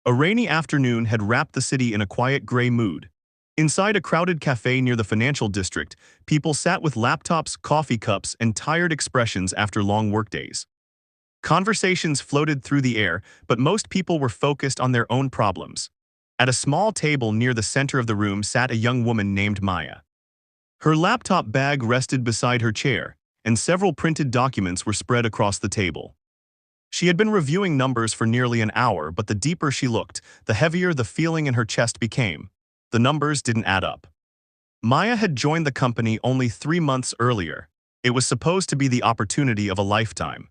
A rainy afternoon had wrapped the city in a quiet gray mood. Inside a crowded cafe near the financial district, people sat with laptops, coffee cups, and tired expressions after long workdays. Conversations floated through the air, but most people were focused on their own problems. At a small table near the center of the room sat a young woman named Maya. Her laptop bag rested beside her chair, and several printed documents were spread across the table. She had been reviewing numbers for nearly an hour, but the deeper she looked, the heavier the feeling in her chest became. The numbers didn't add up. Maya had joined the company only 3 months earlier. It was supposed to be the opportunity of a lifetime.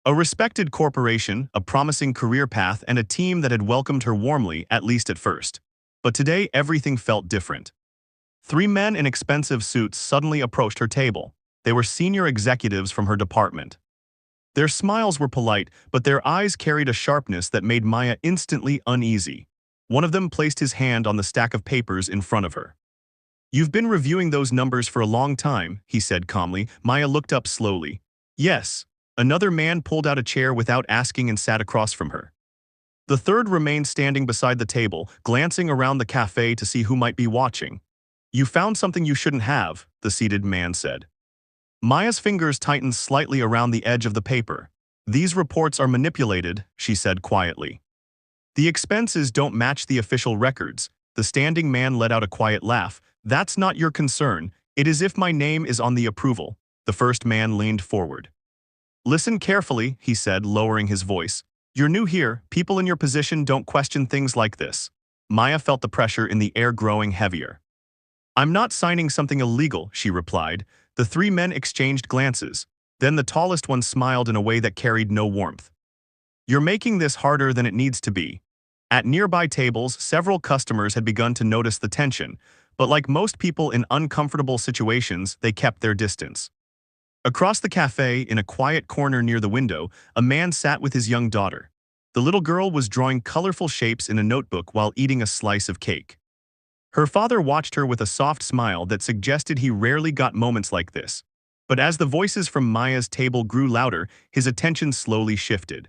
A respected corporation, a promising career path, and a team that had welcomed her warmly, at least at first. But today, everything felt different. 3 men in expensive suits suddenly approached her table. They were senior executives from her department. Their smiles were polite, but their eyes carried a sharpness that made Maya instantly uneasy. One of them placed his hand on the stack of papers in front of her. "You've been reviewing those numbers for a long time," he said calmly. Maya looked up slowly. "Yes." Another man pulled out a chair without asking and sat across from her. The third remained standing beside the table, glancing around the cafe to see who might be watching. "You found something you shouldn't have," the seated man said. Maya's fingers tightened slightly around the edge of the paper. "These reports are manipulated," she said quietly. "The expenses don't match the official records." The standing man let out a quiet laugh. "That's not your concern. It is if my name is on the approval." The first man leaned forward. "Listen carefully," he said, lowering his voice. "You're new here. People in your position don't question things like this." Maya felt the pressure in the air growing heavier. "I'm not signing something illegal," she replied. The 3 men exchanged glances. Then the tallest one smiled in a way that carried no warmth. "You're making this harder than it needs to be." At nearby tables, several customers had begun to notice the tension, but like most people in uncomfortable situations, they kept their distance. Across the cafe, in a quiet corner near the window, a man sat with his young daughter. The little girl was drawing colorful shapes in a notebook while eating a slice of cake. Her father watched her with a soft smile that suggested he rarely got moments like this. But as the voices from Maya's table grew louder, his attention slowly shifted.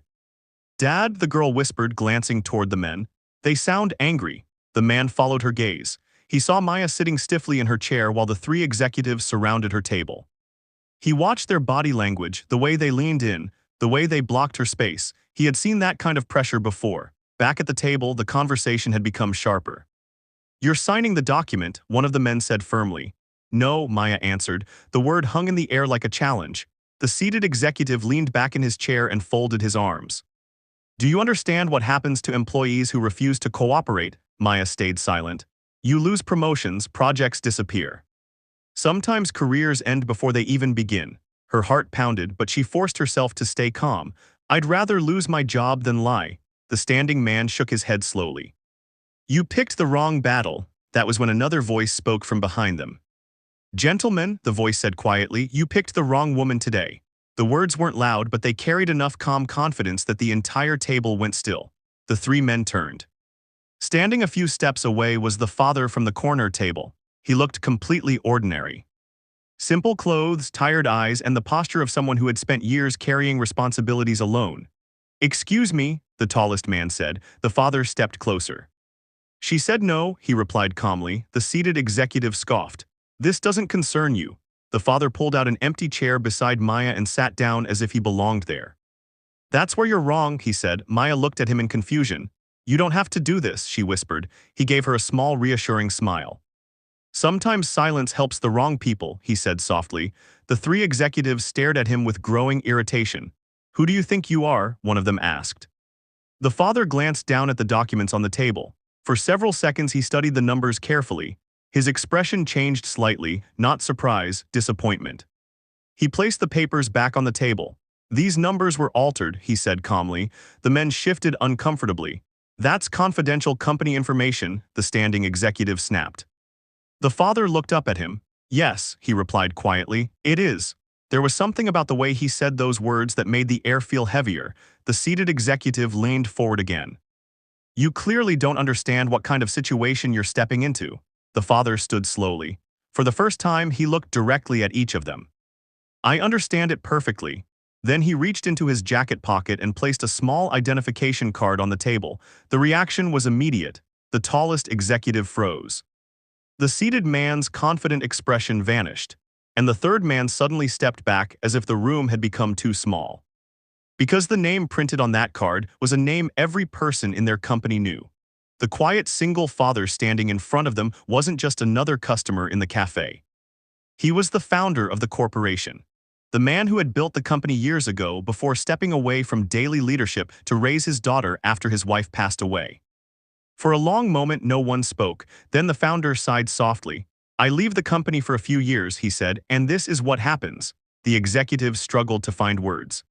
"Dad," the girl whispered, glancing toward the men. "They sound angry." The man followed her gaze. He saw Maya sitting stiffly in her chair while the 3 executives surrounded her table. He watched their body language, the way they leaned in, the way they blocked her space. He had seen that kind of pressure before. Back at the table, the conversation had become sharper. "You're signing the document," one of the men said firmly. "No," Maya answered. The word hung in the air like a challenge. The seated executive leaned back in his chair and folded his arms. "Do you understand what happens to employees who refuse to cooperate?" Maya stayed silent. "You lose promotions, projects disappear. Sometimes careers end before they even begin." Her heart pounded, but she forced herself to stay calm. "I'd rather lose my job than lie." The standing man shook his head slowly. "You picked the wrong battle." That was when another voice spoke from behind them. "Gentlemen," the voice said quietly, "you picked the wrong woman today." The words weren't loud, but they carried enough calm confidence that the entire table went still. The 3 men turned. Standing a few steps away was the father from the corner table. He looked completely ordinary. Simple clothes, tired eyes, and the posture of someone who had spent years carrying responsibilities alone. "Excuse me," the tallest man said. The father stepped closer. "She said no," he replied calmly. The seated executive scoffed. "This doesn't concern you." The father pulled out an empty chair beside Maya and sat down as if he belonged there. "That's where you're wrong," he said. Maya looked at him in confusion. "You don't have to do this," she whispered. He gave her a small, reassuring smile. "Sometimes silence helps the wrong people," he said softly. The 3 executives stared at him with growing irritation. "Who do you think you are?" one of them asked. The father glanced down at the documents on the table. For several seconds he studied the numbers carefully. His expression changed slightly, not surprise, disappointment. He placed the papers back on the table. "These numbers were altered," he said calmly. The men shifted uncomfortably. "That's confidential company information," the standing executive snapped. The father looked up at him. "Yes," he replied quietly, "it is." There was something about the way he said those words that made the air feel heavier. The seated executive leaned forward again. "You clearly don't understand what kind of situation you're stepping into." The father stood slowly. For the first time, he looked directly at each of them. "I understand it perfectly." Then he reached into his jacket pocket and placed a small identification card on the table. The reaction was immediate. The tallest executive froze. The seated man's confident expression vanished, and the third man suddenly stepped back as if the room had become too small. Because the name printed on that card was a name every person in their company knew. The quiet single father standing in front of them wasn't just another customer in the cafe. He was the founder of the corporation. The man who had built the company years ago before stepping away from daily leadership to raise his daughter after his wife passed away. For a long moment no one spoke, then the founder sighed softly. "I leave the company for a few years," he said, "and this is what happens." The executive struggled to find words.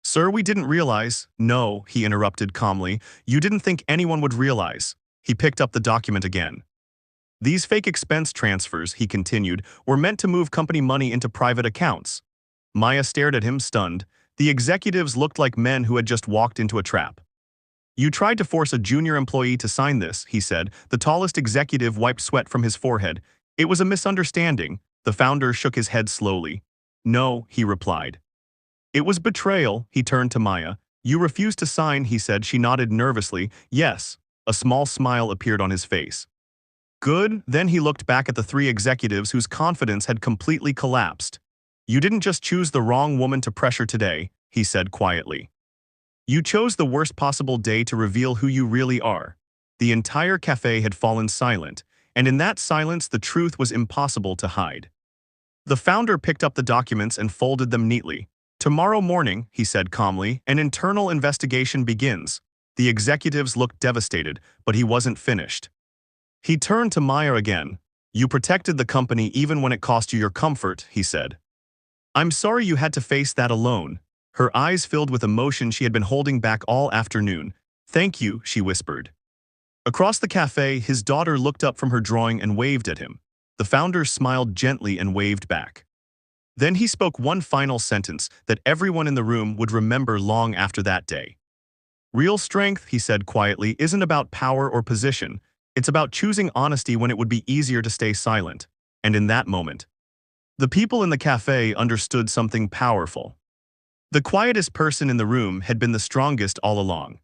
"Sir, we didn't realize." "No," he interrupted calmly, "you didn't think anyone would realize." He picked up the document again. "These fake expense transfers," he continued, "were meant to move company money into private accounts." Maya stared at him, stunned. The executives looked like men who had just walked into a trap. "You tried to force a junior employee to sign this," he said. The tallest executive wiped sweat from his forehead. "It was a misunderstanding." The founder shook his head slowly. "No," he replied. "It was betrayal." He turned to Maya. "You refused to sign," he said. She nodded nervously. "Yes." A small smile appeared on his face. "Good." Then he looked back at the three executives whose confidence had completely collapsed. "You didn't just choose the wrong woman to pressure today," he said quietly. "You chose the worst possible day to reveal who you really are." The entire cafe had fallen silent, and in that silence the truth was impossible to hide. The founder picked up the documents and folded them neatly. "Tomorrow morning," he said calmly, "an internal investigation begins." The executives looked devastated, but he wasn't finished. He turned to Maya again. "You protected the company even when it cost you your comfort," he said. "I'm sorry you had to face that alone." Her eyes filled with emotion she had been holding back all afternoon. "Thank you," she whispered. Across the cafe, his daughter looked up from her drawing and waved at him. The founder smiled gently and waved back. Then he spoke one final sentence that everyone in the room would remember long after that day. "Real strength," he said quietly, "isn't about power or position. It's about choosing honesty when it would be easier to stay silent." And in that moment, the people in the cafe understood something powerful. The quietest person in the room had been the strongest all along.